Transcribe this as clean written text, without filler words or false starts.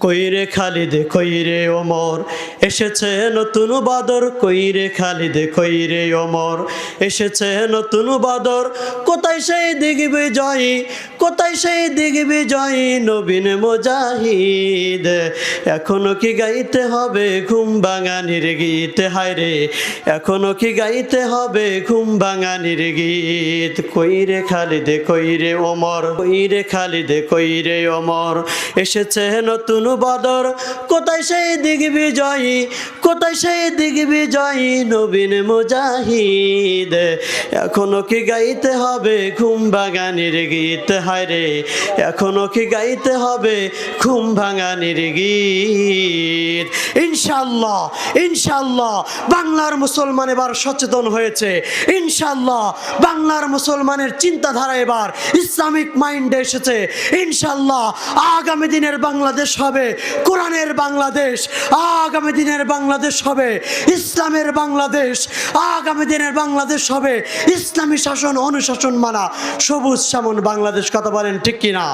কইরে খালিদ কইরে ওমর এসেছে নতুন বাদর, কইরে খালিদ কইরে ওমর এসেছে নতুন বাদর। কোথায় সেই দিগ্বিজয়ী, কোথায় সেই দিগ্বিজয়ী নবীন মুজাহিদ। এখনো কি গাইতে হবে ঘুম ভাঙানির গীত, হায়রে এখনো কি গাইতে হবে ঘুম ভাঙানির গীত। কইরে খালিদ কইরে ওমর, কইরে খালিদ কইরে ওমর এসেছে নতুন বাদর। কোথায় সেই দিগ্বিজয়ী, কোথায় সেই দিগ্বিজয়ী নবীন মুজাহিদ। এখনো কি গাইতে হবে ঘুম ভাঙানির গীত, হায়রে এখনো কি গাইতে হবে ঘুম ভাঙানির গীত। ইনশাআল্লাহ ইনশাআল্লাহ বাংলার মুসলমান এবার সচেতন হয়েছে। ইনশাআল্লাহ বাংলার মুসলমানের চিন্তাধারা এবার ইসলামিক মাইন্ডে এসেছে। ইনশাআল্লাহ আগামী দিনের বাংলাদেশ হবে কোরআনের বাংলাদেশ, আগামী দিনের বাংলাদেশ হবে ইসলামের বাংলাদেশ, আগামী দিনের বাংলাদেশ হবে ইসলামী শাসন অনুশাসন মানা সবুজ শ্যামল বাংলাদেশ। কথা বলেন ঠিক কিনা?